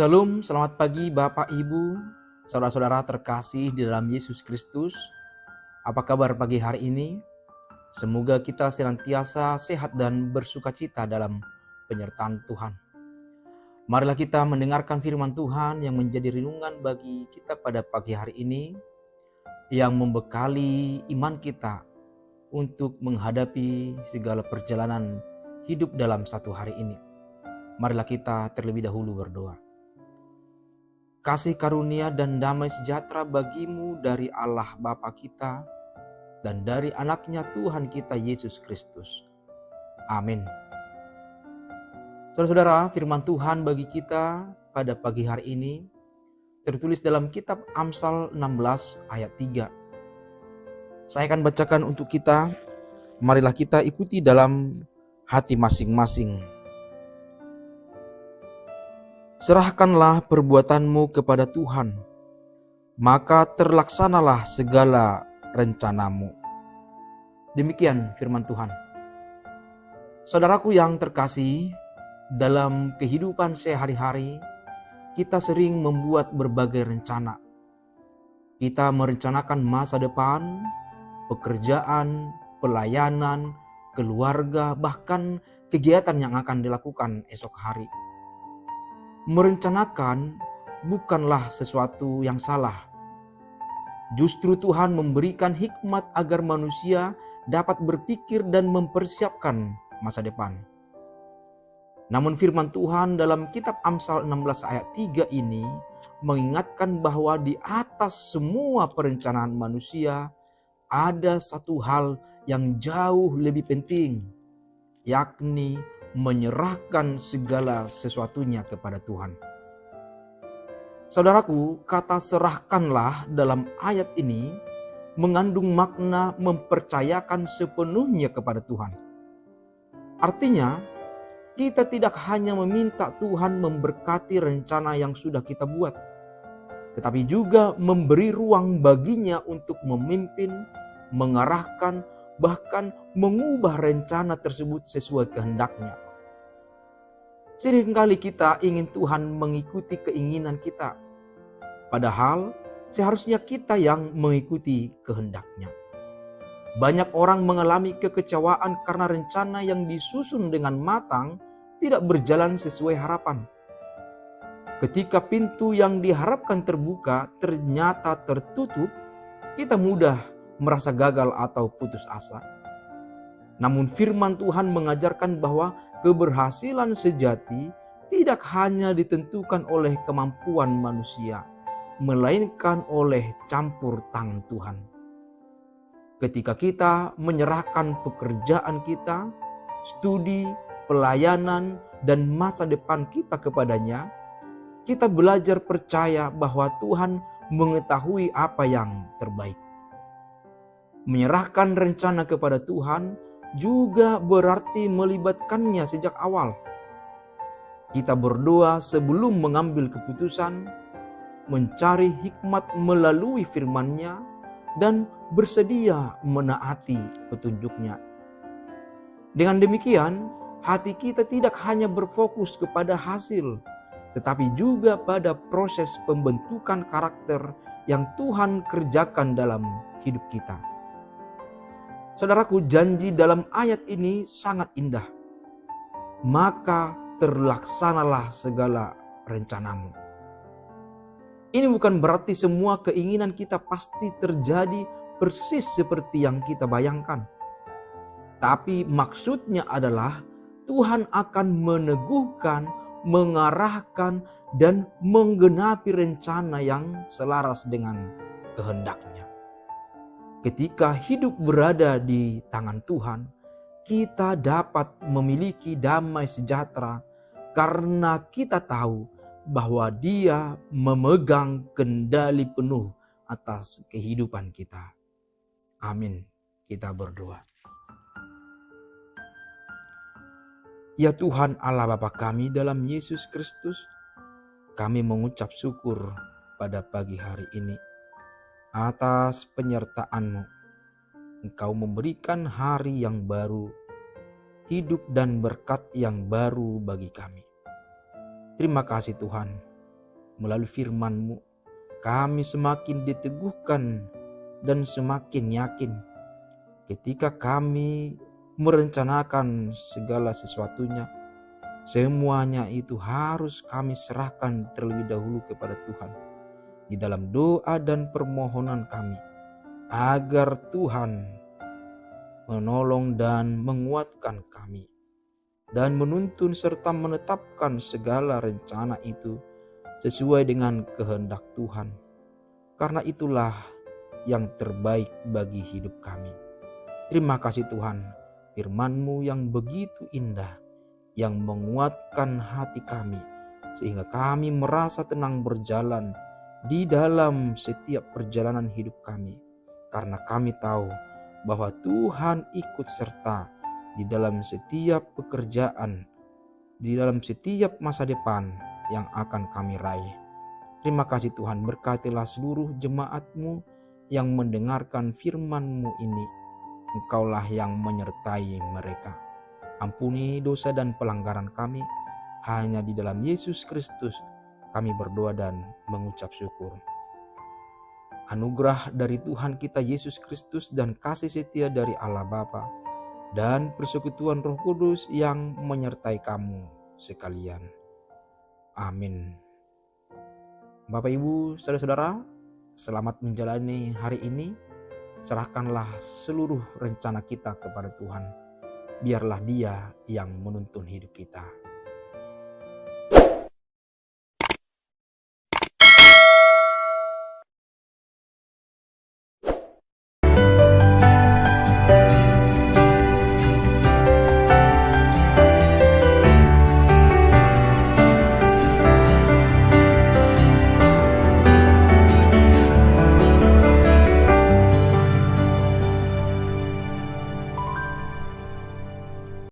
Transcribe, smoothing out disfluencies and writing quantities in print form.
Shalom, selamat pagi Bapak Ibu, saudara-saudara terkasih di dalam Yesus Kristus. Apa kabar pagi hari ini? Semoga kita senantiasa sehat dan bersukacita dalam penyertaan Tuhan. Marilah kita mendengarkan firman Tuhan yang menjadi renungan bagi kita pada pagi hari ini, yang membekali iman kita untuk menghadapi segala perjalanan hidup dalam satu hari ini. Marilah kita terlebih dahulu berdoa. Kasih karunia dan damai sejahtera bagimu dari Allah Bapa kita dan dari anaknya Tuhan kita Yesus Kristus. Amin. Saudara-saudara, firman Tuhan bagi kita pada pagi hari ini tertulis dalam kitab Amsal 16 ayat 3. Saya akan bacakan untuk kita. Marilah kita ikuti dalam hati masing-masing. Serahkanlah perbuatanmu kepada Tuhan, maka terlaksanalah segala rencanamu. Demikian firman Tuhan. Saudaraku yang terkasih, dalam kehidupan sehari-hari, kita sering membuat berbagai rencana. Kita merencanakan masa depan, pekerjaan, pelayanan, keluarga, bahkan kegiatan yang akan dilakukan esok hari. Merencanakan bukanlah sesuatu yang salah. Justru Tuhan memberikan hikmat agar manusia dapat berpikir dan mempersiapkan masa depan. Namun firman Tuhan dalam kitab Amsal 16 ayat 3 ini mengingatkan bahwa di atas semua perencanaan manusia ada satu hal yang jauh lebih penting, yakni menyerahkan segala sesuatunya kepada Tuhan. Saudaraku, kata serahkanlah dalam ayat ini mengandung makna mempercayakan sepenuhnya kepada Tuhan. Artinya, kita tidak hanya meminta Tuhan memberkati rencana yang sudah kita buat, tetapi juga memberi ruang baginya untuk memimpin, mengarahkan, bahkan mengubah rencana tersebut sesuai kehendaknya. Seringkali kita ingin Tuhan mengikuti keinginan kita, padahal seharusnya kita yang mengikuti kehendaknya. Banyak orang mengalami kekecewaan karena rencana yang disusun dengan matang tidak berjalan sesuai harapan. Ketika pintu yang diharapkan terbuka ternyata tertutup, kita mudah merasa gagal atau putus asa. Namun firman Tuhan mengajarkan bahwa keberhasilan sejati tidak hanya ditentukan oleh kemampuan manusia, melainkan oleh campur tangan Tuhan. Ketika kita menyerahkan pekerjaan kita, studi, pelayanan, dan masa depan kita kepadanya, kita belajar percaya bahwa Tuhan mengetahui apa yang terbaik. Menyerahkan rencana kepada Tuhan juga berarti melibatkannya sejak awal. Kita berdoa sebelum mengambil keputusan, mencari hikmat melalui firman-Nya, dan bersedia menaati petunjuk-Nya. Dengan demikian, hati kita tidak hanya berfokus kepada hasil, tetapi juga pada proses pembentukan karakter yang Tuhan kerjakan dalam hidup kita. Saudaraku, janji dalam ayat ini sangat indah. Maka terlaksanalah segala rencanamu. Ini bukan berarti semua keinginan kita pasti terjadi persis seperti yang kita bayangkan. Tapi maksudnya adalah Tuhan akan meneguhkan, mengarahkan, dan menggenapi rencana yang selaras dengan kehendaknya. Ketika hidup berada di tangan Tuhan, kita dapat memiliki damai sejahtera karena kita tahu bahwa Dia memegang kendali penuh atas kehidupan kita. Amin. Kita berdoa. Ya Tuhan Allah Bapa kami dalam Yesus Kristus, kami mengucap syukur pada pagi hari ini atas penyertaan-Mu. Engkau memberikan hari yang baru, hidup dan berkat yang baru bagi kami. Terima kasih Tuhan. Melalui firman-Mu, kami semakin diteguhkan dan semakin yakin ketika kami merencanakan segala sesuatunya. Semuanya itu harus kami serahkan terlebih dahulu kepada Tuhan di dalam doa dan permohonan kami, agar Tuhan menolong dan menguatkan kami, dan menuntun serta menetapkan segala rencana itu sesuai dengan kehendak Tuhan. Karena itulah yang terbaik bagi hidup kami. Terima kasih Tuhan, firman-Mu yang begitu indah, yang menguatkan hati kami, sehingga kami merasa tenang berjalan di dalam setiap perjalanan hidup kami. Karena kami tahu bahwa Tuhan ikut serta di dalam setiap pekerjaan, di dalam setiap masa depan yang akan kami raih. Terima kasih Tuhan, berkatilah seluruh jemaat-Mu yang mendengarkan firman-Mu ini. Engkaulah yang menyertai mereka. Ampuni dosa dan pelanggaran kami. Hanya di dalam Yesus Kristus kami berdoa dan mengucap syukur. Anugerah dari Tuhan kita Yesus Kristus dan kasih setia dari Allah Bapa dan persekutuan Roh Kudus yang menyertai kamu sekalian. Amin. Bapak Ibu, saudara-saudara, selamat menjalani hari ini. Serahkanlah seluruh rencana kita kepada Tuhan. Biarlah Dia yang menuntun hidup kita.